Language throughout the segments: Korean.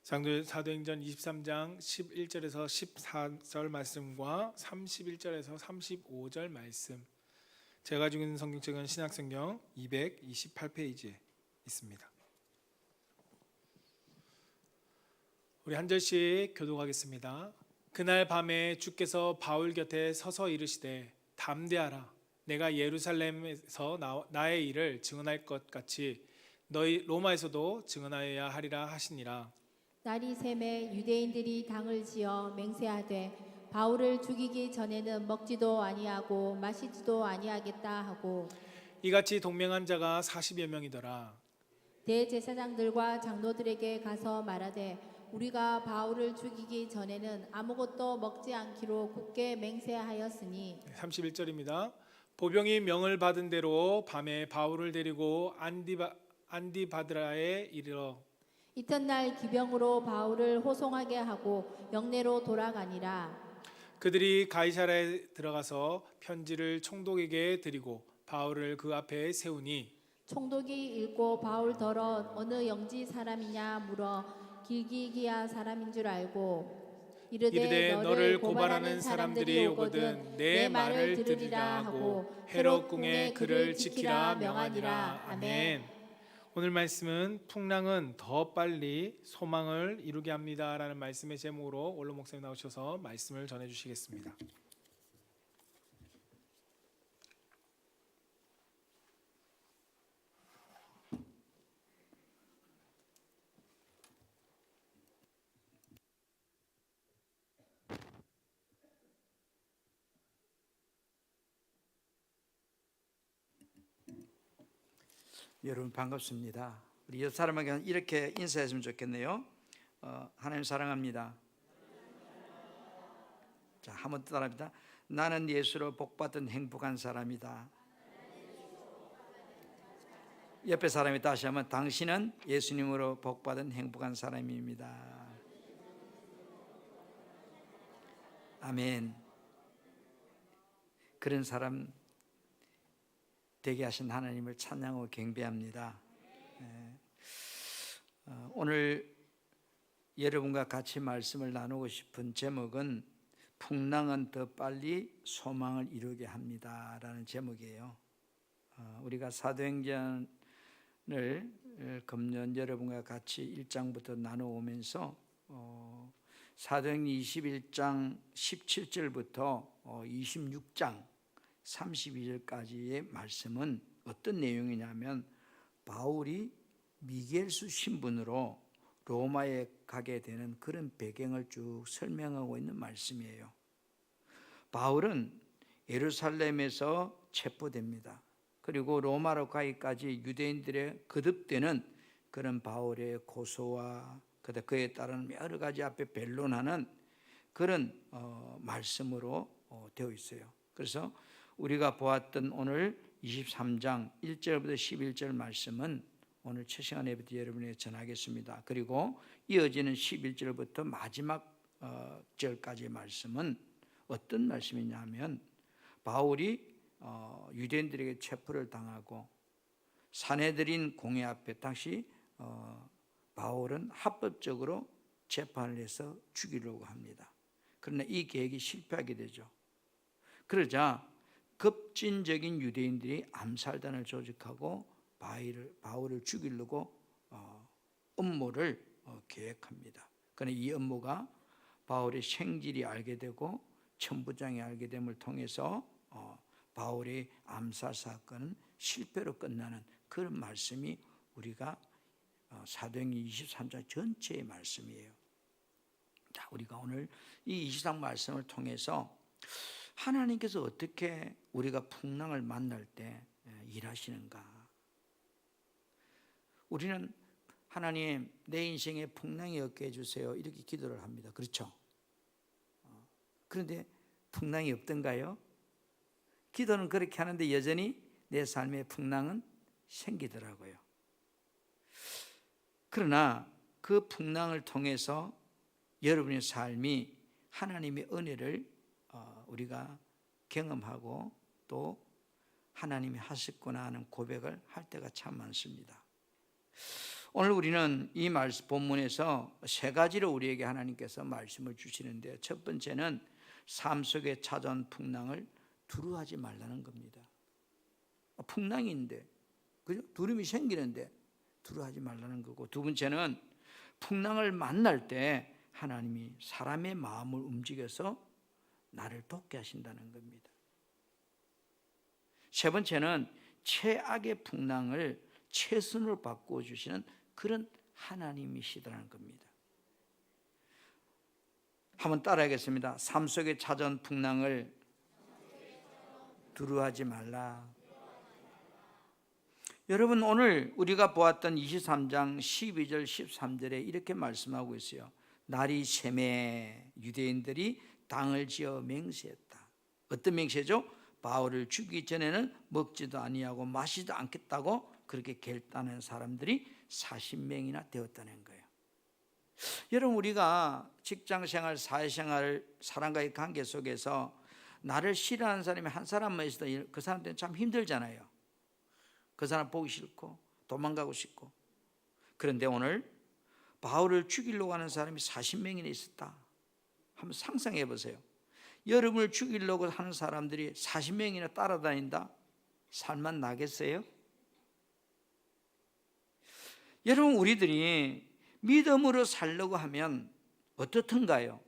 사도행전 23장 11절에서 14절 말씀과 31절에서 35절 말씀, 제가 가지고 있는 성경책은 신약성경 228페이지에 있습니다. 우리 한 절씩 교독하겠습니다. 그날 밤에 주께서 바울 곁에 서서 이르시되 담대하라. 내가 예루살렘에서 나의 일을 증언할 것 같이 너희 로마에서도 증언하여야 하리라 하시니라. 날이 새매 유대인들이 당을 지어 맹세하되 바울을 죽이기 전에는 먹지도 아니하고 마시지도 아니하겠다 하고 이같이 동맹한 자가 40여 명이더라. 대제사장들과 장로들에게 가서 말하되 우리가 바울을 죽이기 전에는 아무것도 먹지 않기로 굳게 맹세하였으니 31절입니다. 보병이 명을 받은 대로 밤에 바울을 데리고 안디바드라에 이르러 이튿날 기병으로 바울을 호송하게 하고 영내로 돌아가니라. 그들이 가이사랴에 들어가서 편지를 총독에게 드리고 바울을 그 앞에 세우니 총독이 읽고 바울더러 어느 영지 사람이냐 물어 길기기아 사람인 줄 알고 이르되 너를 고발하는 사람들이 오거든 내 말을 들으리라 하고 헤롯 궁에 그를 지키라 명하니라. 아멘. 오늘 말씀은 풍랑은 더 빨리 소망을 이루게 합니다라는 말씀의 제목으로 원로 목사님 나오셔서 말씀을 전해 주시겠습니다. 여러분 반갑습니다. 우리 옆 사람에게 이렇게 인사했으면 좋겠네요. 하나님 사랑합니다. 자, 한번 따라합니다. 나는 예수로 복받은 행복한 사람이다. 옆에 사람이 다시 하면 당신은 예수님으로 복받은 행복한 사람입니다. 아멘. 그런 사람 되게 하신 하나님을 찬양하고 경배합니다. 오늘 여러분과 같이 말씀을 나누고 싶은 제목은 풍랑은 더 빨리 소망을 이루게 합니다 라는 제목이에요. 우리가 사도행전을 금년 여러분과 같이 1장부터 나누어오면서 사도행전 21장 17절부터 26장 32절까지의 말씀은 어떤 내용이냐면 바울이 미겔수 신분으로 로마에 가게 되는 그런 배경을 쭉 설명하고 있는 말씀이에요. 바울은 예루살렘에서 체포됩니다. 그리고 로마로 가기까지 유대인들의 거듭되는 그런 바울의 고소와 그에 따른 여러 가지 앞에 변론하는 그런 말씀으로 되어 있어요. 그래서 우리가 보았던 오늘 23장 1절부터 11절 말씀은 오늘 첫 시간에부터 여러분에게 전하겠습니다. 그리고 이어지는 11절부터 마지막 절까지의 말씀은 어떤 말씀이냐면 바울이 유대인들에게 체포를 당하고 산헤드린 공회 앞에 당시 바울은 합법적으로 재판을 해서 죽이려고 합니다. 그러나 이 계획이 실패하게 되죠. 그러자 급진적인 유대인들이 암살단을 조직하고 바울을 죽이려고 음모를 계획합니다. 그러나 이 음모가 바울의 생질이 알게 되고 천부장이 알게 됨을 통해서 바울의 암살 사건은 실패로 끝나는 그런 말씀이 우리가 사도행전 23장 전체의 말씀이에요. 자, 우리가 오늘 이 23장 말씀을 통해서 하나님께서 어떻게 우리가 풍랑을 만날 때 일하시는가? 우리는 하나님 내 인생에 풍랑이 없게 해주세요 이렇게 기도를 합니다. 그렇죠? 그런데 풍랑이 없던가요? 기도는 그렇게 하는데 여전히 내 삶에 풍랑은 생기더라고요. 그러나 그 풍랑을 통해서 여러분의 삶이 하나님의 은혜를 우리가 경험하고 또 하나님이 하셨구나 하는 고백을 할 때가 참 많습니다. 오늘 우리는 이 말씀 본문에서 세 가지로 우리에게 하나님께서 말씀을 주시는데, 첫 번째는 삶 속에 찾아온 풍랑을 두려워하지 말라는 겁니다. 풍랑인데, 그죠? 두려움이 생기는데 두려워하지 말라는 거고, 두 번째는 풍랑을 만날 때 하나님이 사람의 마음을 움직여서 나를 돕게 하신다는 겁니다. 세 번째는 최악의 풍랑을 최선으로 바꾸어 주시는 그런 하나님이시더라는 겁니다. 한번 따라하겠습니다. 삶 속에 찾아온 풍랑을 두려워하지 말라. 여러분, 오늘 우리가 보았던 23장 12절 13절에 이렇게 말씀하고 있어요. 날이 새매 유대인들이 당을 지어 맹세했다. 어떤 맹세죠? 바울을 죽이기 전에는 먹지도 아니하고 마시지도 않겠다고 그렇게 결단한 사람들이 40명이나 되었다는 거예요. 여러분, 우리가 직장생활, 사회생활, 사람과의 관계 속에서 나를 싫어하는 사람이 한 사람만 있어도 그 사람한테는 참 힘들잖아요. 그 사람 보기 싫고 도망가고 싶고. 그런데 오늘 바울을 죽이려고 하는 사람이 40명이나 있었다. 한번 상상해 보세요. 여러분을 죽이려고 하는 사람들이 40명이나 따라다닌다? 살맛 나겠어요? 여러분, 우리들이 믿음으로 살려고 하면 어떻던가요?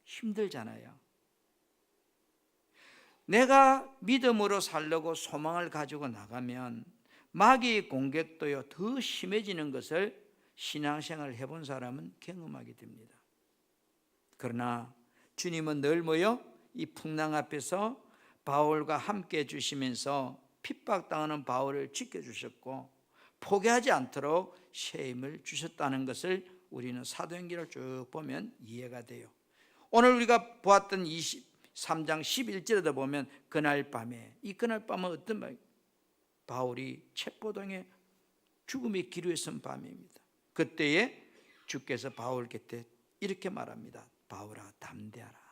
힘들잖아요. 내가 믿음으로 살려고 소망을 가지고 나가면 마귀의 공격도요 더 심해지는 것을 신앙생활을 해본 사람은 경험하게 됩니다. 그러나 주님은 늘 뭐요? 이 풍랑 앞에서 바울과 함께 해주시면서 핍박당하는 바울을 지켜주셨고 포기하지 않도록 새 힘을 주셨다는 것을 우리는 사도행전을 쭉 보면 이해가 돼요. 오늘 우리가 보았던 23장 11절에도 보면 그날 밤에, 이 그날 밤은 어떤 밤이에요? 바울이 첩보동에 죽음의 기로에 선 밤입니다. 그때에 주께서 바울 곁에 이렇게 말합니다. 바울아, 담대하라.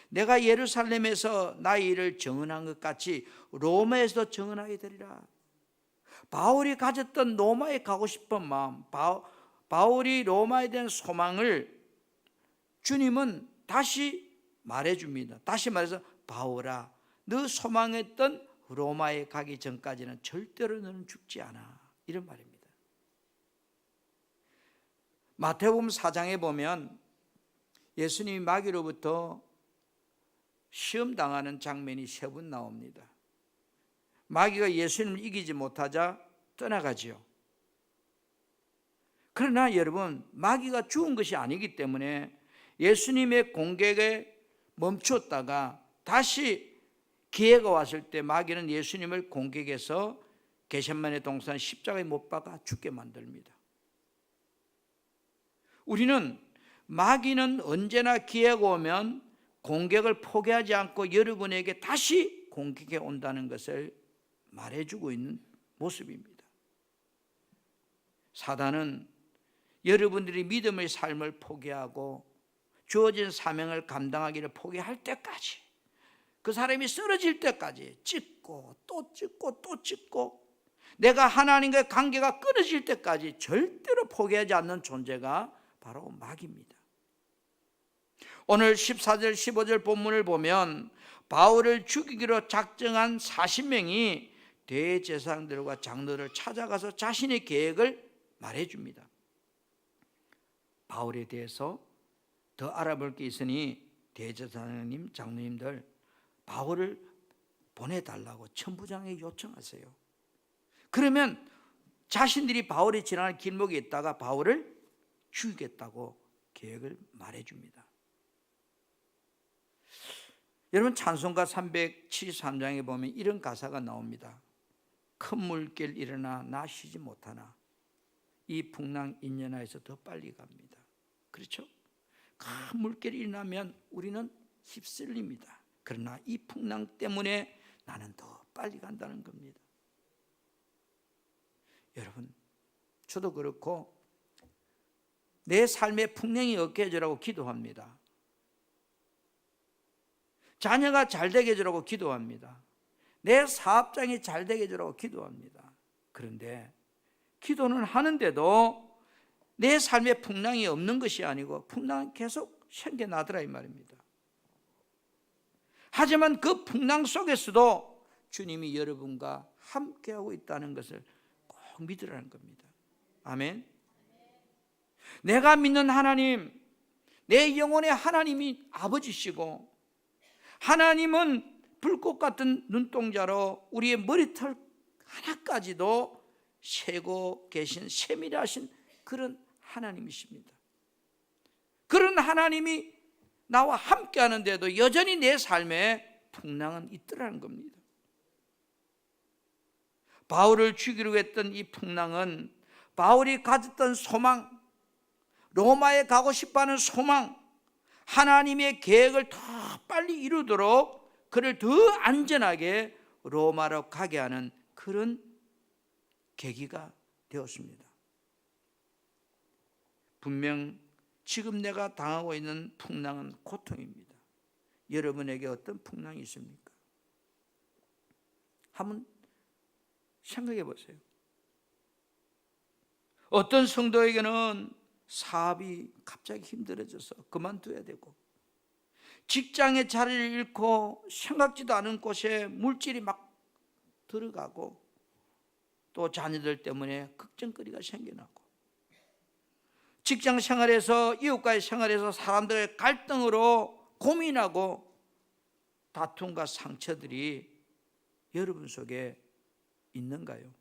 내가 예루살렘에서 나의 일을 정언한 것 같이 로마에서도 정언하게 되리라. 바울이 가졌던 로마에 가고 싶은 마음, 바울이 로마에 대한 소망을 주님은 다시 말해줍니다. 다시 말해서 바울아, 너 소망했던 로마에 가기 전까지는 절대로 너는 죽지 않아. 이런 말입니다. 마태복음 4장에 보면 예수님이 마귀로부터 시험당하는 장면이 3번 나옵니다. 마귀가 예수님을 이기지 못하자 떠나가지요. 그러나 여러분, 마귀가 죽은 것이 아니기 때문에 예수님의 공격에 멈췄다가 다시 기회가 왔을 때 마귀는 예수님을 공격해서 겟세마네 동산 십자가에 못 박아 죽게 만듭니다. 우리는 마귀는 언제나 기회가 오면 공격을 포기하지 않고 여러분에게 다시 공격해 온다는 것을 말해주고 있는 모습입니다. 사단은 여러분들이 믿음의 삶을 포기하고 주어진 사명을 감당하기를 포기할 때까지, 그 사람이 쓰러질 때까지 찍고 또 찍고 또 찍고 내가 하나님과의 관계가 끊어질 때까지 절대로 포기하지 않는 존재가 바로 마귀입니다. 오늘 14절 15절 본문을 보면 바울을 죽이기로 작정한 40명이 대제사장들과 장로를 찾아가서 자신의 계획을 말해줍니다. 바울에 대해서 더 알아볼 게 있으니 대제사장님, 장로님들 바울을 보내달라고 천부장에게 요청하세요. 그러면 자신들이 바울이 지나갈 길목에 있다가 바울을 죽이겠다고 계획을 말해줍니다. 여러분, 찬송가 373장에 보면 이런 가사가 나옵니다. 큰 물길 일어나 나 쉬지 못하나 이 풍랑 인연하에서 더 빨리 갑니다. 그렇죠? 큰 물길이 일어나면 우리는 휩쓸립니다. 그러나 이 풍랑 때문에 나는 더 빨리 간다는 겁니다. 여러분, 저도 그렇고 내 삶에 풍랑이 없게 해주라고 기도합니다. 자녀가 잘 되게 해주라고 기도합니다. 내 사업장이 잘 되게 해주라고 기도합니다. 그런데 기도는 하는데도 내 삶에 풍랑이 없는 것이 아니고 풍랑은 계속 생겨나더라 이 말입니다. 하지만 그 풍랑 속에서도 주님이 여러분과 함께하고 있다는 것을 꼭 믿으라는 겁니다. 아멘. 내가 믿는 하나님, 내 영혼의 하나님이 아버지시고, 하나님은 불꽃 같은 눈동자로 우리의 머리털 하나까지도 세고 계신 세밀하신 그런 하나님이십니다. 그런 하나님이 나와 함께 하는데도 여전히 내 삶에 풍랑은 있더라는 겁니다. 바울을 죽이려고 했던 이 풍랑은 바울이 가졌던 소망, 로마에 가고 싶어하는 소망, 하나님의 계획을 더 빨리 이루도록 그를 더 안전하게 로마로 가게 하는 그런 계기가 되었습니다. 분명 지금 내가 당하고 있는 풍랑은 고통입니다. 여러분에게 어떤 풍랑이 있습니까? 한번 생각해 보세요. 어떤 성도에게는 사업이 갑자기 힘들어져서 그만둬야 되고, 직장의 자리를 잃고 생각지도 않은 곳에 물질이 막 들어가고, 또 자녀들 때문에 걱정거리가 생겨나고, 직장 생활에서 이웃과의 생활에서 사람들의 갈등으로 고민하고 다툼과 상처들이 여러분 속에 있는가요?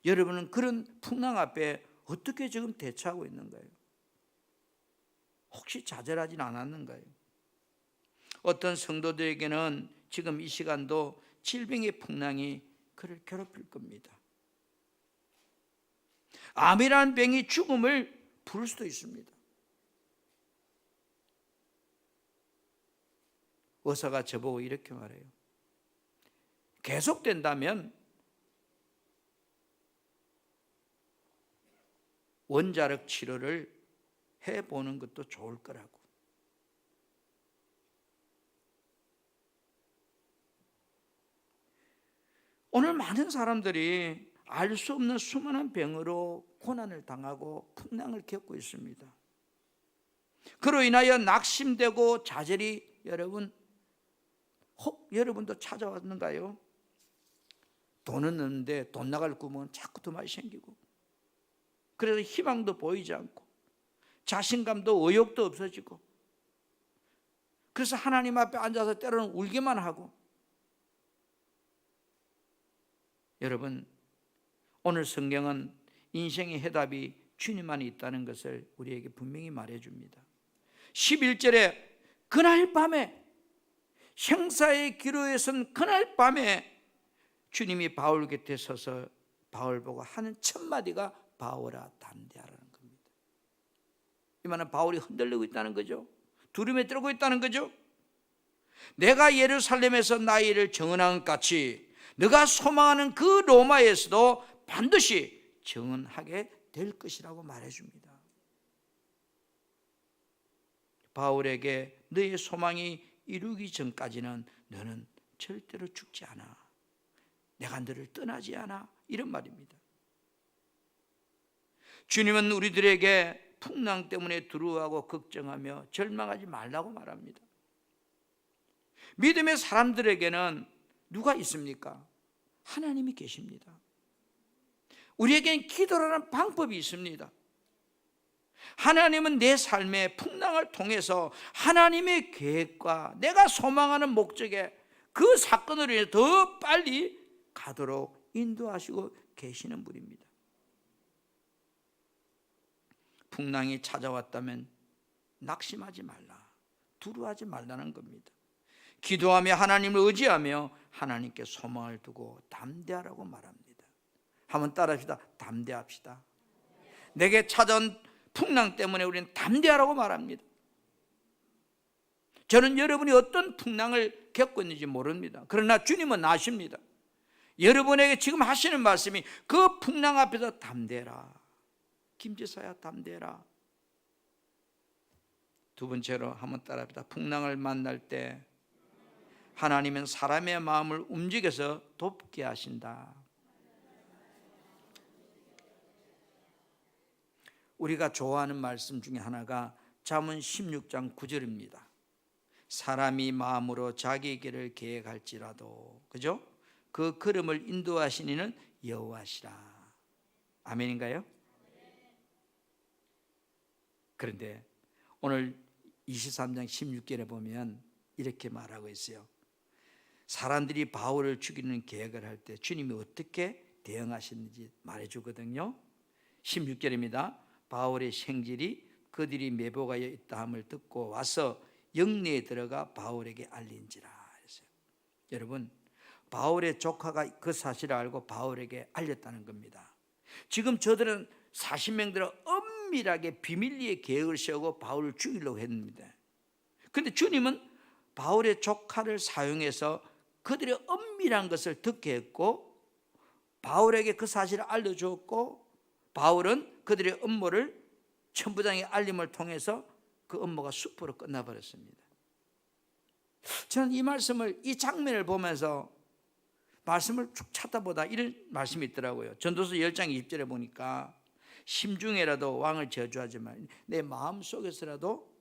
여러분은 그런 풍랑 앞에 어떻게 지금 대처하고 있는가요? 혹시 좌절하진 않았는가요? 어떤 성도들에게는 지금 이 시간도 질병의 풍랑이 그를 괴롭힐 겁니다. 암이라는 병이 죽음을 부를 수도 있습니다. 의사가 저보고 이렇게 말해요. 계속된다면 원자력 치료를 해보는 것도 좋을 거라고. 오늘 많은 사람들이 알 수 없는 수많은 병으로 고난을 당하고 풍랑을 겪고 있습니다. 그로 인하여 낙심되고 좌절이 혹 여러분도 찾아왔는가요? 돈은 없는데 돈 나갈 구멍은 자꾸 더 많이 생기고, 그래서 희망도 보이지 않고 자신감도 의욕도 없어지고, 그래서 하나님 앞에 앉아서 때로는 울기만 하고. 여러분, 오늘 성경은 인생의 해답이 주님 안에 있다는 것을 우리에게 분명히 말해줍니다. 11절에 그날 밤에, 생사의 기로에 선 그날 밤에 주님이 바울 곁에 서서 바울 보고 하는 첫 마디가 바울아 담대하라는 겁니다. 이 말은 바울이 흔들리고 있다는 거죠. 두려움에 떨고 있다는 거죠. 내가 예루살렘에서 나의 일을 정언한 것 같이 네가 소망하는 그 로마에서도 반드시 정언하게 될 것이라고 말해줍니다. 바울에게 너의 소망이 이루기 전까지는 너는 절대로 죽지 않아, 내가 너를 떠나지 않아, 이런 말입니다. 주님은 우리들에게 풍랑 때문에 두려워하고 걱정하며 절망하지 말라고 말합니다. 믿음의 사람들에게는 누가 있습니까? 하나님이 계십니다. 우리에게는 기도라는 방법이 있습니다. 하나님은 내 삶의 풍랑을 통해서 하나님의 계획과 내가 소망하는 목적에 그 사건으로 인해 더 빨리 가도록 인도하시고 계시는 분입니다. 풍랑이 찾아왔다면 낙심하지 말라, 두려워하지 말라는 겁니다. 기도하며 하나님을 의지하며 하나님께 소망을 두고 담대하라고 말합니다. 한번 따라합시다. 담대합시다. 내게 찾아온 풍랑 때문에 우리는 담대하라고 말합니다. 저는 여러분이 어떤 풍랑을 겪고 있는지 모릅니다. 그러나 주님은 아십니다. 여러분에게 지금 하시는 말씀이 그 풍랑 앞에서 담대해라. 김지사야 담대해라. 두 번째로 한번 따라합시다. 풍랑을 만날 때 하나님은 사람의 마음을 움직여서 돕게 하신다. 우리가 좋아하는 말씀 중에 하나가 잠언 16장 9절입니다. 사람이 마음으로 자기 길을 계획할지라도, 그죠? 그 걸음을 인도하신 이는 여호와시라. 아멘인가요? 그런데 오늘 23장 16절에 보면 이렇게 말하고 있어요. 사람들이 바울을 죽이는 계획을 할 때 주님이 어떻게 대응하셨는지 말해주거든요. 16절입니다. 바울의 생질이 그들이 매복하여 있다함을 듣고 와서 영내에 들어가 바울에게 알린지라 했어요. 여러분, 바울의 조카가 그 사실을 알고 바울에게 알렸다는 겁니다. 지금 저들은 40명들은 엄밀하게 비밀리에 계획을 세우고 바울을 죽이려고 했는데, 그런데 주님은 바울의 조카를 사용해서 그들의 엄밀한 것을 듣게 했고 바울에게 그 사실을 알려주었고, 바울은 그들의 음모를 천부장의 알림을 통해서 그 음모가 수포로 끝나버렸습니다. 저는 이 말씀을, 이 장면을 보면서 말씀을 쭉 찾아보다 이런 말씀이 있더라고요. 전도서 10장 20절에 보니까 심중에라도 왕을 저주하지 말고 내 마음속에서라도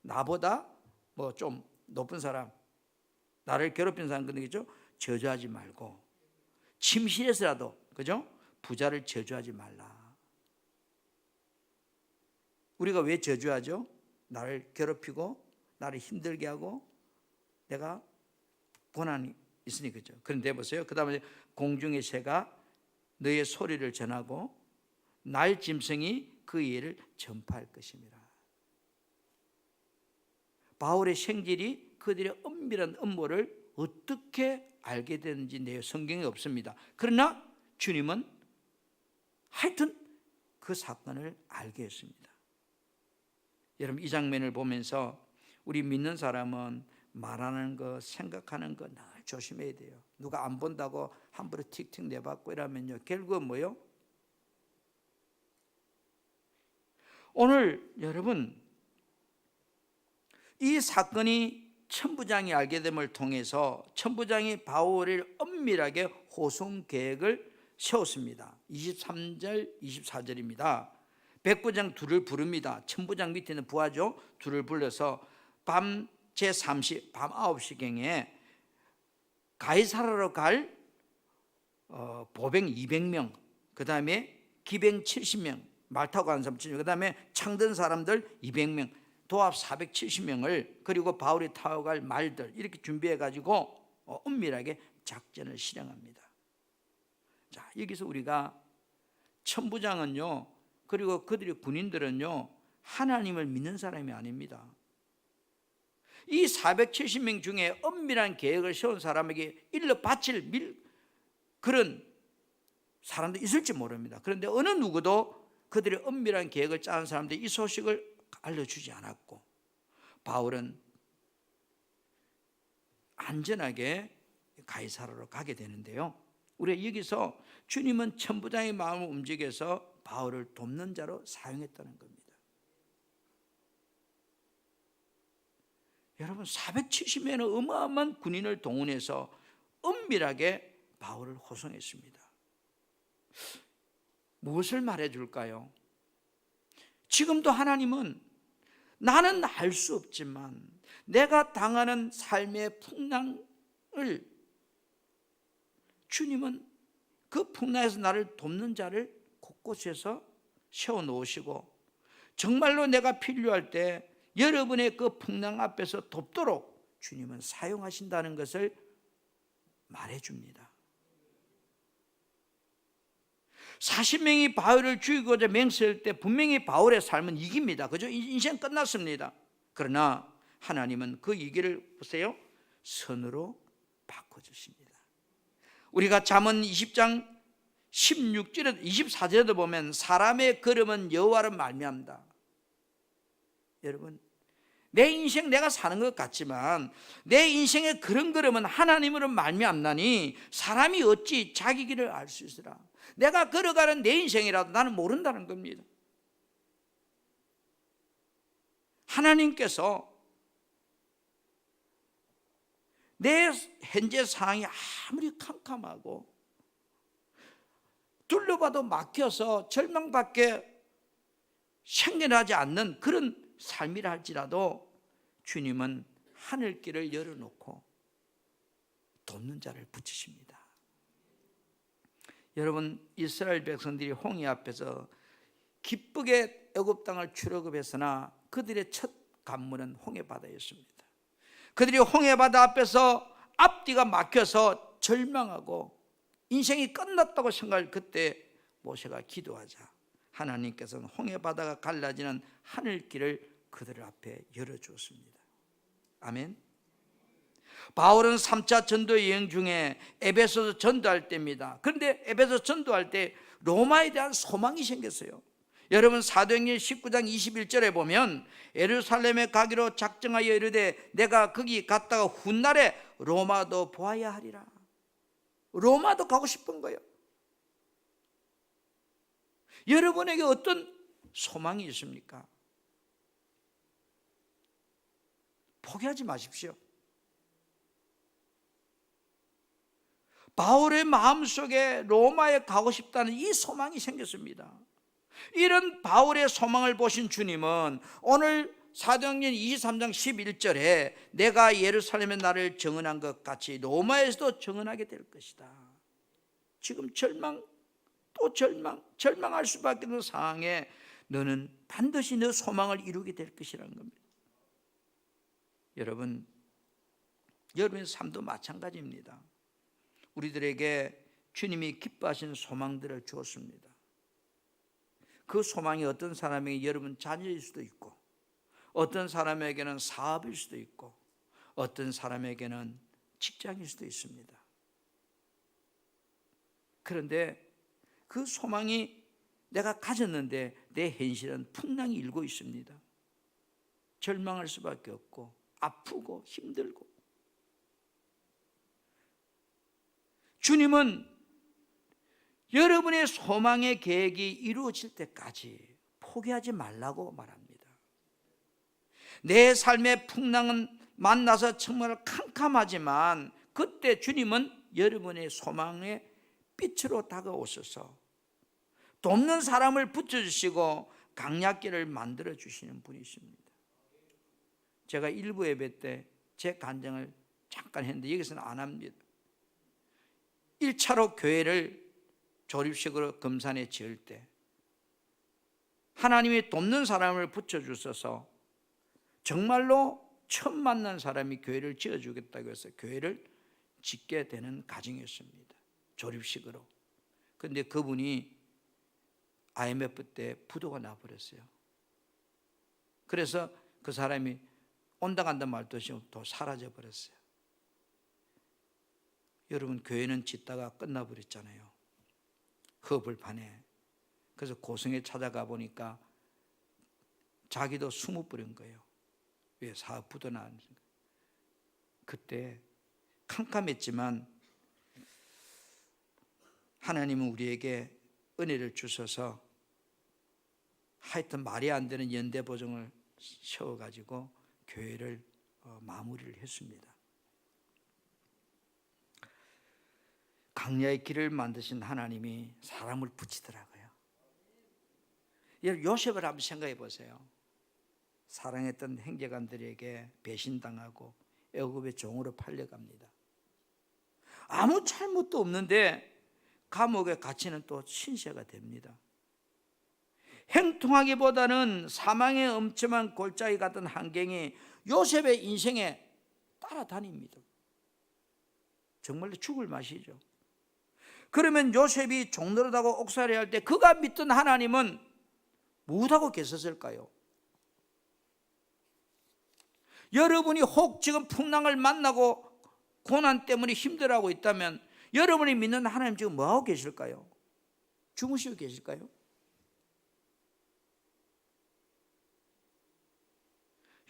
나보다 뭐 좀 높은 사람, 나를 괴롭힌 사람, 그죠? 저주하지 말고 침실에서라도, 그죠? 부자를 저주하지 말라. 우리가 왜 저주하죠? 나를 괴롭히고 나를 힘들게 하고 내가 고난이 있으니, 그죠? 그런데 보세요. 그 다음에 공중의 새가 너의 소리를 전하고 날 짐승이 그 예를 전파할 것입니다. 바울의 생질이 그들의 엄밀한 음모를 어떻게 알게 되는지 내 성경에 없습니다. 그러나 주님은 하여튼 그 사건을 알게 했습니다. 여러분, 이 장면을 보면서 우리 믿는 사람은 말하는 거, 생각하는 거 늘 조심해야 돼요. 누가 안 본다고 함부로 틱틱 내받고 이러면요, 결국은 뭐요? 오늘 여러분, 이 사건이 천부장이 알게 됨을 통해서 천부장이 바울을 엄밀하게 호송 계획을 세웠습니다. 23절 24절입니다. 백부장 둘을 부릅니다. 천부장 밑에 있는 부하죠. 둘을 불러서 밤 9시경에 가이사라로 갈 보병 200명, 그 다음에 기병 70명, 말 타고 가는 사람 70명, 그 다음에 창든 사람들 200명, 도합 470명을, 그리고 바울이 타고 갈 말들, 이렇게 준비해가지고 엄밀하게 작전을 실행합니다. 자, 여기서 우리가 천부장은요, 그리고 그들의 군인들은요, 하나님을 믿는 사람이 아닙니다. 이 470명 중에 엄밀한 계획을 세운 사람에게 일러 바칠 그런 사람도 있을지 모릅니다. 그런데 어느 누구도 그들의 엄밀한 계획을 짜는 사람들이 이 소식을 알려주지 않았고, 바울은 안전하게 가이사라로 가게 되는데요, 우리가 여기서 주님은 천부장의 마음을 움직여서 바울을 돕는 자로 사용했다는 겁니다. 여러분, 470명의 어마어마한 군인을 동원해서 엄밀하게 바울을 호송했습니다. 무엇을 말해줄까요? 지금도 하나님은 나는 알 수 없지만 내가 당하는 삶의 풍랑을, 주님은 그 풍랑에서 나를 돕는 자를 곳곳에서 세워놓으시고, 정말로 내가 필요할 때 여러분의 그 풍랑 앞에서 돕도록 주님은 사용하신다는 것을 말해줍니다. 40명이 바울을 죽이고자 맹세할 때 분명히 바울의 삶은 이깁니다. 그죠? 인생 끝났습니다. 그러나 하나님은 그 위기를 보세요, 선으로 바꿔주십니다. 우리가 잠언 20장 16절에 24절에도 보면 사람의 걸음은 여호와를 말미암다. 여러분, 내 인생 내가 사는 것 같지만 내 인생의 그런 걸음은 하나님으로 말미암나니 사람이 어찌 자기 길을 알 수 있으라. 내가 걸어가는 내 인생이라도 나는 모른다는 겁니다. 하나님께서 내 현재 상황이 아무리 캄캄하고 둘러봐도 막혀서 절망밖에 생겨나지 않는 그런 삶이라 할지라도 주님은 하늘길을 열어놓고 돕는 자를 붙이십니다. 여러분, 이스라엘 백성들이 홍해 앞에서 기쁘게 애굽 땅을 출애굽했으나 그들의 첫 관문은 홍해 바다였습니다. 그들이 홍해 바다 앞에서 앞뒤가 막혀서 절망하고 인생이 끝났다고 생각할 그때 모세가 기도하자 하나님께서는 홍해 바다가 갈라지는 하늘길을 그들 앞에 열어주었습니다. 아멘. 바울은 3차 전도 여행 중에 에베소서 전도할 때입니다. 그런데 에베소 전도할 때 로마에 대한 소망이 생겼어요. 여러분, 사도행전 19장 21절에 보면 예루살렘에 가기로 작정하여 이르되 내가 거기 갔다가 훗날에 로마도 보아야 하리라. 로마도 가고 싶은 거예요. 여러분에게 어떤 소망이 있습니까? 포기하지 마십시오. 바울의 마음속에 로마에 가고 싶다는 이 소망이 생겼습니다. 이런 바울의 소망을 보신 주님은 오늘 사도행전 23장 11절에 내가 예루살렘에 나를 정언한 것 같이 로마에서도 정언하게 될 것이다. 지금 절망할 수밖에 없는 상황에 너는 반드시 너 소망을 이루게 될 것이라는 겁니다. 여러분, 여러분의 삶도 마찬가지입니다. 우리들에게 주님이 기뻐하시는 소망들을 주었습니다. 그 소망이 어떤 사람에게 여러분 자녀일 수도 있고, 어떤 사람에게는 사업일 수도 있고, 어떤 사람에게는 직장일 수도 있습니다. 그런데 그 소망이 내가 가졌는데 내 현실은 풍랑이 일고 있습니다. 절망할 수밖에 없고 아프고 힘들고. 주님은 여러분의 소망의 계획이 이루어질 때까지 포기하지 말라고 말합니다. 내 삶의 풍랑은 만나서 정말 캄캄하지만 그때 주님은 여러분의 소망의 빛으로 다가오셔서 돕는 사람을 붙여주시고 강약길을 만들어주시는 분이십니다. 제가 일부 예배 때 제 간증을 잠깐 했는데 여기서는 안 합니다. 1차로 교회를 조립식으로 금산에 지을 때 하나님이 돕는 사람을 붙여주셔서 정말로 처음 만난 사람이 교회를 지어주겠다고 해서 교회를 짓게 되는 가정이었습니다. 조립식으로. 그런데 그분이 IMF 때 부도가 나버렸어요. 그래서 그 사람이 온다 간다 말도 없이 또 사라져버렸어요. 여러분, 교회는 짓다가 끝나버렸잖아요. 허벌판에. 그래서 고성에 찾아가 보니까 자기도 숨어버린 거예요. 왜? 사업 부도 나니까. 그때 캄캄했지만 하나님은 우리에게 은혜를 주셔서 하여튼 말이 안 되는 연대보증을 세워가지고 교회를 마무리를 했습니다. 강야의 길을 만드신 하나님이 사람을 붙이더라고요. 요셉을 한번 생각해 보세요. 사랑했던 형제간들에게 배신당하고 애굽의 종으로 팔려갑니다. 아무 잘못도 없는데 감옥에 갇히는 또 신세가 됩니다. 행통하기보다는 사망의 엄청난 골짜기 같은 환경이 요셉의 인생에 따라다닙니다. 정말로 죽을 맛이죠. 그러면 요셉이 종노릇하고 옥살이 할 때 그가 믿던 하나님은 무엇하고 계셨을까요? 여러분이 혹 지금 풍랑을 만나고 고난 때문에 힘들어하고 있다면 여러분이 믿는 하나님 지금 뭐하고 계실까요? 주무시고 계실까요?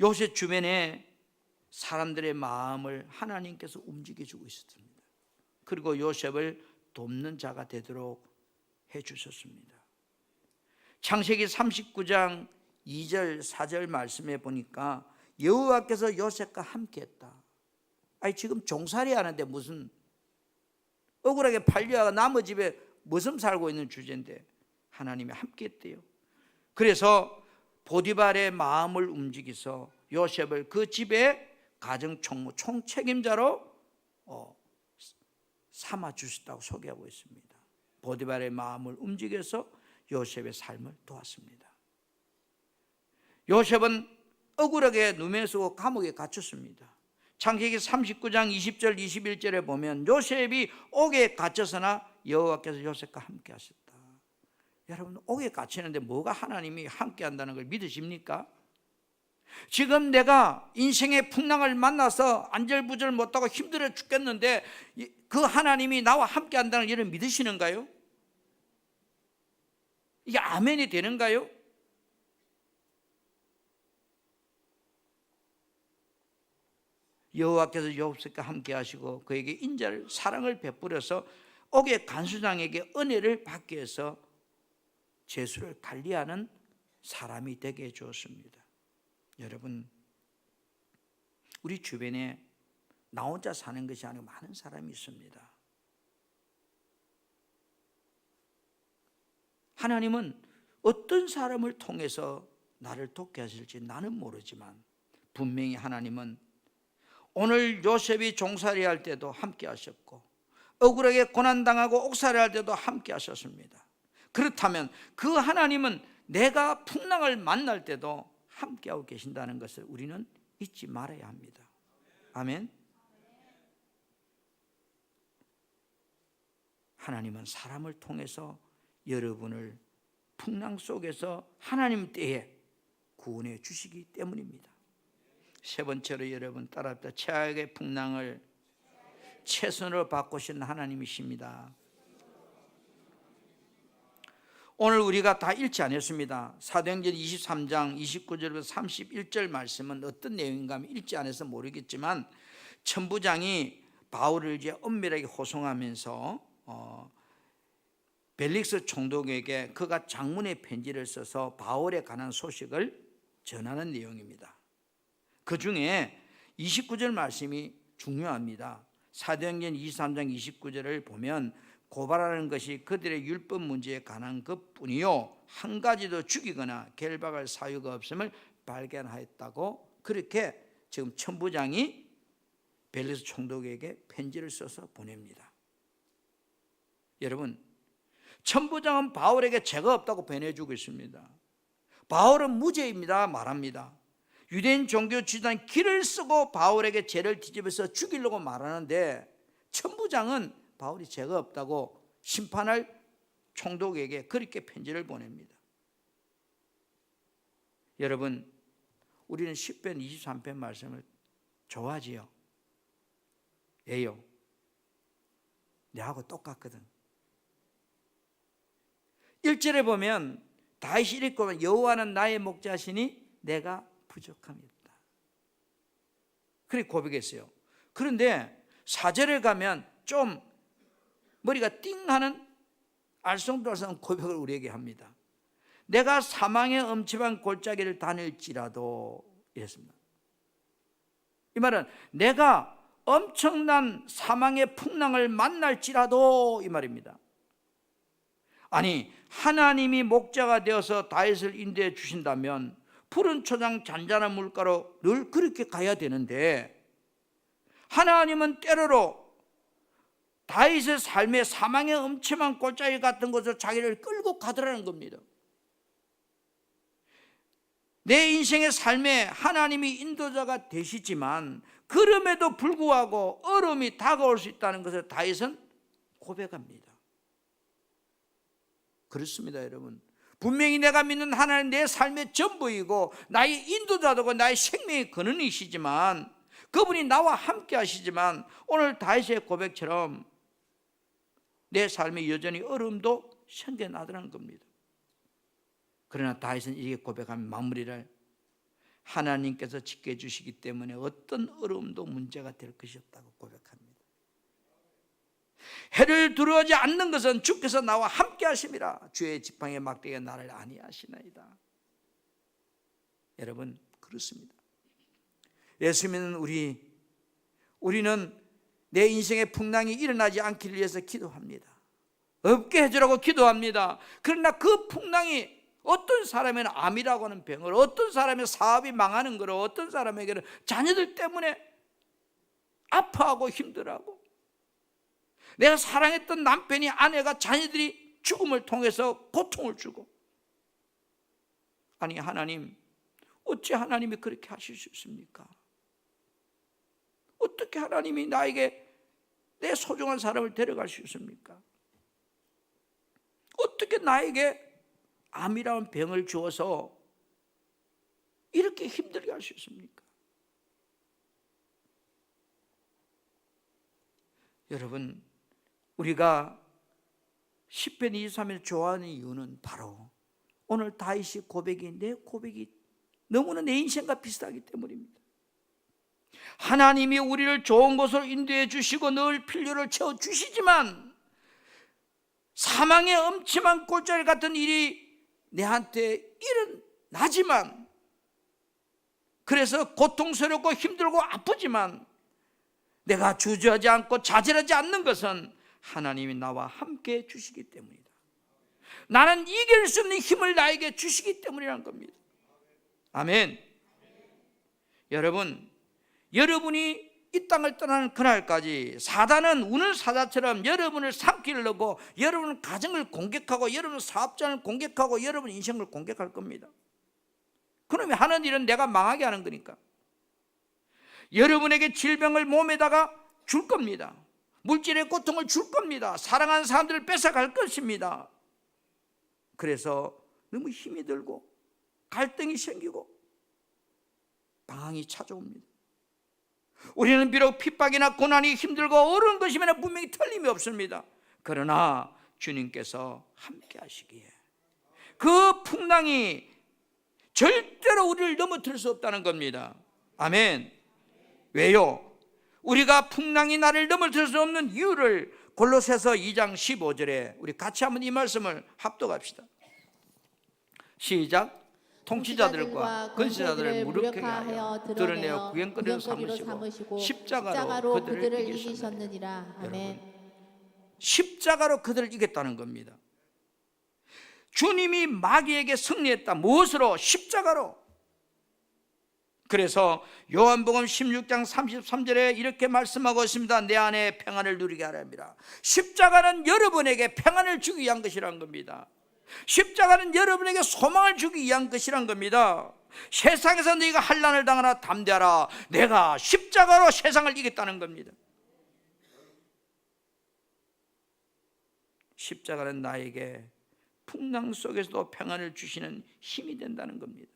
요셉 주변에 사람들의 마음을 하나님께서 움직여주고 있었습니다. 그리고 요셉을 돕는 자가 되도록 해주셨습니다. 창세기 39장 2절 4절 말씀에 보니까 여호와께서 요셉과 함께했다. 아니 지금 종살이 하는데 무슨 억울하게 팔려가 남의 집에 머슴 살고 있는 주제인데 하나님이 함께했대요. 그래서 보디발의 마음을 움직여서 요셉을 그 집의 가정 총책임자로 삼아 주셨다고 소개하고 있습니다. 보디발의 마음을 움직여서 요셉의 삶을 도왔습니다. 요셉은 억울하게 누명 쓰고 감옥에 갇혔습니다. 창세기 39장 20절 21절에 보면 요셉이 옥에 갇혀서나 여호와께서 요셉과 함께 하셨다. 여러분, 옥에 갇히는데 뭐가 하나님이 함께 한다는 걸 믿으십니까? 지금 내가 인생의 풍랑을 만나서 안절부절 못하고 힘들어 죽겠는데 그 하나님이 나와 함께 한다는 걸 믿으시는가요? 이게 아멘이 되는가요? 여호와께서 요셉과 함께 하시고 그에게 인자를 사랑을 베풀어서 옥의 간수장에게 은혜를 받게 해서 죄수를 관리하는 사람이 되게 해 주었습니다. 여러분, 우리 주변에 나 혼자 사는 것이 아니고 많은 사람이 있습니다. 하나님은 어떤 사람을 통해서 나를 돕게 하실지 나는 모르지만 분명히 하나님은 오늘 요셉이 종살이 할 때도 함께 하셨고 억울하게 고난당하고 옥살이 할 때도 함께 하셨습니다. 그렇다면 그 하나님은 내가 풍랑을 만날 때도 함께하고 계신다는 것을 우리는 잊지 말아야 합니다. 아멘. 하나님은 사람을 통해서 여러분을 풍랑 속에서 하나님 때에 구원해 주시기 때문입니다. 세 번째로 여러분 따라합시다. 최악의 풍랑을 최선으로 바꾸신 하나님이십니다. 오늘 우리가 다 읽지 않았습니다. 사도행전 23장 29절부터 31절 말씀은 어떤 내용인가 하면 읽지 않아서 모르겠지만 천부장이 바울을 이제 엄밀하게 호송하면서 벨릭스 총독에게 그가 장문의 편지를 써서 바울에 관한 소식을 전하는 내용입니다. 그 중에 29절 말씀이 중요합니다. 사도행전 23장 29절을 보면 고발하는 것이 그들의 율법 문제에 관한 것뿐이요 한 가지도 죽이거나 결박할 사유가 없음을 발견하였다고 그렇게 지금 천부장이 벨릭스 총독에게 편지를 써서 보냅니다. 여러분, 천부장은 바울에게 죄가 없다고 변해주고 있습니다. 바울은 무죄입니다 말합니다. 유대인 종교 지도자는 길을 쓰고 바울에게 죄를 뒤집어서 죽이려고 말하는데 천부장은 바울이 죄가 없다고 심판할 총독에게 그렇게 편지를 보냅니다. 여러분, 우리는 10편 23편 말씀을 좋아하지요. 왜요? 내하고 똑같거든. 1절에 보면 다윗이 이렇게 보면 여호와는 나의 목자시니 내가 부족합니다. 그렇게 고백했어요. 그런데 4절에 가면 좀 머리가 띵하는 알쏭달쏭한 고백을 우리에게 합니다. 내가 사망의 엄침한 골짜기를 다닐지라도 이랬습니다. 이 말은 내가 엄청난 사망의 풍랑을 만날지라도 이 말입니다. 아니, 하나님이 목자가 되어서 다윗을 인도해 주신다면 푸른 초장 잔잔한 물가로 늘 그렇게 가야 되는데 하나님은 때로로 다윗의 삶의 사망의 엄침한 골짜기 같은 곳을 자기를 끌고 가더라는 겁니다. 내 인생의 삶에 하나님이 인도자가 되시지만 그럼에도 불구하고 어려움이 다가올 수 있다는 것을 다윗은 고백합니다. 그렇습니다, 여러분. 분명히 내가 믿는 하나님 내 삶의 전부이고 나의 인도자되고 나의 생명의 근원이시지만 그분이 나와 함께 하시지만 오늘 다윗의 고백처럼 내 삶에 여전히 어려움도 생겨나더라는 겁니다. 그러나 다윗은 이렇게 고백하면 마무리를 하나님께서 지켜주시기 때문에 어떤 어려움도 문제가 될 것이 없다고 고백합니다. 해를 두려워하지 않는 것은 주께서 나와 함께 하심이라. 주의 지팡이에 막대기가 나를 아니하시나이다. 여러분, 그렇습니다. 예수 믿는 우리는 내 인생의 풍랑이 일어나지 않기를 위해서 기도합니다. 없게 해주라고 기도합니다. 그러나 그 풍랑이 어떤 사람에게는 암이라고 하는 병을, 어떤 사람의 사업이 망하는 거를, 어떤 사람에게는 자녀들 때문에 아파하고 힘들어하고, 내가 사랑했던 남편이, 아내가, 자녀들이 죽음을 통해서 고통을 주고, 아니 하나님, 어찌 하나님이 그렇게 하실 수 있습니까? 어떻게 하나님이 나에게 내 소중한 사람을 데려갈 수 있습니까? 어떻게 나에게 암이라는 병을 주어서 이렇게 힘들게 할 수 있습니까? 여러분, 우리가 시편 23을 좋아하는 이유는 바로 오늘 다윗의 고백이, 내 고백이 너무나 내 인생과 비슷하기 때문입니다. 하나님이 우리를 좋은 곳으로 인도해 주시고 늘 필요를 채워 주시지만, 사망의 엄침한 골짜기 같은 일이 내한테 일어나지만, 그래서 고통스럽고 힘들고 아프지만 내가 주저하지 않고 좌절하지 않는 것은 하나님이 나와 함께 해 주시기 때문이다. 나는 이길 수 없는 힘을 나에게 주시기 때문이라는 겁니다. 아멘. 여러분, 여러분이 이 땅을 떠나는 그날까지 사단은 우는 사자처럼 여러분을 삼키려고 여러분 가정을 공격하고, 여러분 사업장을 공격하고, 여러분 인생을 공격할 겁니다. 그러면 하는 일은 내가 망하게 하는 거니까. 여러분에게 질병을 몸에다가 줄 겁니다. 물질의 고통을 줄 겁니다. 사랑하는 사람들을 뺏어갈 것입니다. 그래서 너무 힘이 들고 갈등이 생기고 방황이 찾아옵니다. 우리는 비록 핍박이나 고난이 힘들고 어려운 것이면 분명히 틀림이 없습니다. 그러나 주님께서 함께 하시기에 그 풍랑이 절대로 우리를 넘어뜨릴 수 없다는 겁니다. 아멘. 왜요? 우리가 풍랑이 나를 넘어뜨릴 수 없는 이유를 골로새서 2장 15절에 우리 같이 한번 이 말씀을 합독합시다. 시작. 통치자들과 권세자들을 무력하게 하여 드러내어 구경거리로 삼으시고 십자가로 그들을 이기셨느니라. 아멘. 십자가로 그들을 이겼다는 겁니다. 주님이 마귀에게 승리했다. 무엇으로? 십자가로. 그래서 요한복음 16장 33절에 이렇게 말씀하고 있습니다. 내 안에 평안을 누리게 하라 합니다. 십자가는 여러분에게 평안을 주기 위한 것이란 겁니다. 십자가는 여러분에게 소망을 주기 위한 것이란 겁니다. 세상에서 네가 환난을 당하나 담대하라. 내가 십자가로 세상을 이겼다는 겁니다. 십자가는 나에게 풍랑 속에서도 평안을 주시는 힘이 된다는 겁니다.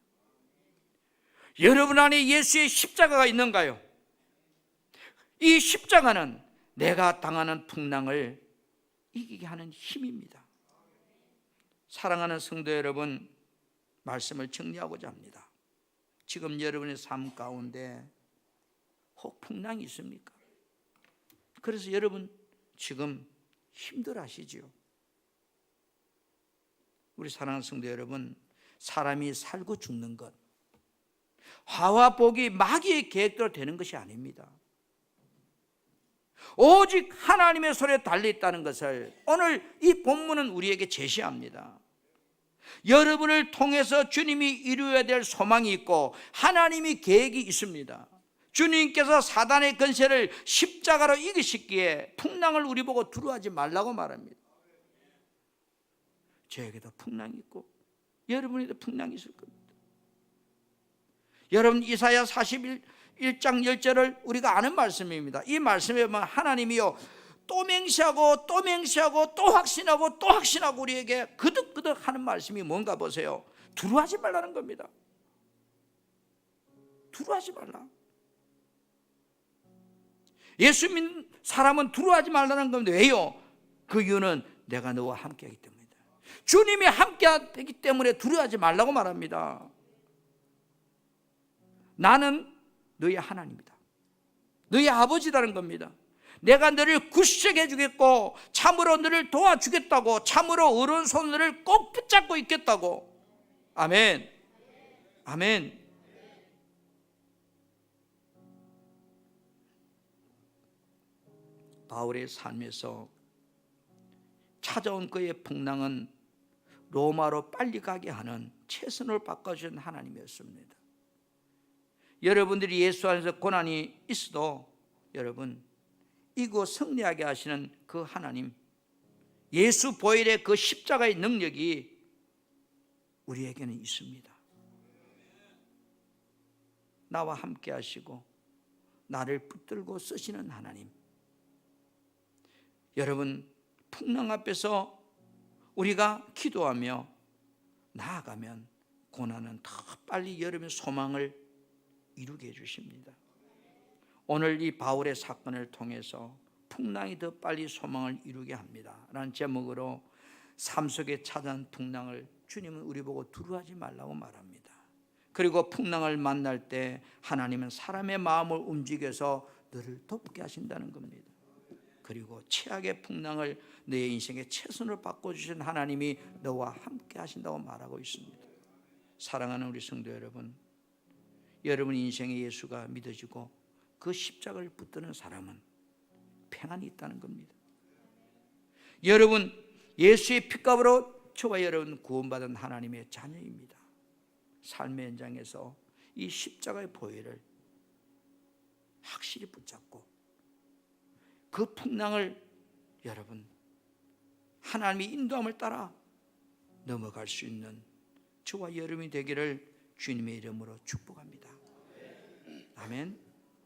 여러분 안에 예수의 십자가가 있는가요? 이 십자가는 내가 당하는 풍랑을 이기게 하는 힘입니다. 사랑하는 성도 여러분, 말씀을 정리하고자 합니다. 지금 여러분의 삶 가운데 혹 풍랑이 있습니까? 그래서 여러분 지금 힘들어하시지요. 우리 사랑하는 성도 여러분, 사람이 살고 죽는 것, 화와 복이 마귀의 계획대로 되는 것이 아닙니다. 오직 하나님의 손에 달려있다는 것을 오늘 이 본문은 우리에게 제시합니다. 여러분을 통해서 주님이 이루어야 될 소망이 있고 하나님이 계획이 있습니다. 주님께서 사단의 권세를 십자가로 이기셨기에 풍랑을 우리 보고 두려워하지 말라고 말합니다. 저에게도 풍랑이 있고 여러분에게도 풍랑이 있을 겁니다. 여러분, 이사야 41장 10절을 우리가 아는 말씀입니다. 이 말씀에 보면 하나님이요 또 맹세하고 또 맹세하고 또 확신하고 또 확신하고 우리에게 그득그득 하는 말씀이 뭔가 보세요. 두려워하지 말라는 겁니다. 두려워하지 말라. 예수 믿는 사람은 두려워하지 말라는 겁니다. 왜요? 그 이유는 내가 너와 함께하기 때문이다. 주님이 함께하기 때문에 두려워하지 말라고 말합니다. 나는 너의 하나님이다. 너의 아버지라는 겁니다. 내가 너를 굳세게 주겠고 참으로 너를 도와주겠다고, 참으로 오른손 너를 꼭 붙잡고 있겠다고. 아멘. 아멘. 바울의 삶에서 찾아온 그의 풍랑은 로마로 빨리 가게 하는 최선을 바꿔주신 하나님이었습니다. 여러분들이 예수 안에서 고난이 있어도 여러분 이고 승리하게 하시는 그 하나님, 예수 보혈의 그 십자가의 능력이 우리에게는 있습니다. 나와 함께 하시고 나를 붙들고 쓰시는 하나님. 여러분, 풍랑 앞에서 우리가 기도하며 나아가면 고난은 더 빨리 여러분의 소망을 이루게 해주십니다. 오늘 이 바울의 사건을 통해서 풍랑이 더 빨리 소망을 이루게 합니다 라는 제목으로 삶 속에 찾아온 풍랑을 주님은 우리 보고 두려워하지 말라고 말합니다. 그리고 풍랑을 만날 때 하나님은 사람의 마음을 움직여서 너를 돕게 하신다는 겁니다. 그리고 최악의 풍랑을 너의 인생의 최선으로 바꿔주신 하나님이 너와 함께 하신다고 말하고 있습니다. 사랑하는 우리 성도 여러분, 여러분 인생에 예수가 믿어지고 그 십자가를 붙드는 사람은 평안이 있다는 겁니다. 여러분 예수의 피값으로 저와 여러분 구원받은 하나님의 자녀입니다. 삶의 현장에서 이 십자가의 보혈을 확실히 붙잡고 그 풍랑을 여러분 하나님의 인도함을 따라 넘어갈 수 있는 저와 여러분이 되기를 주님의 이름으로 축복합니다. 아멘.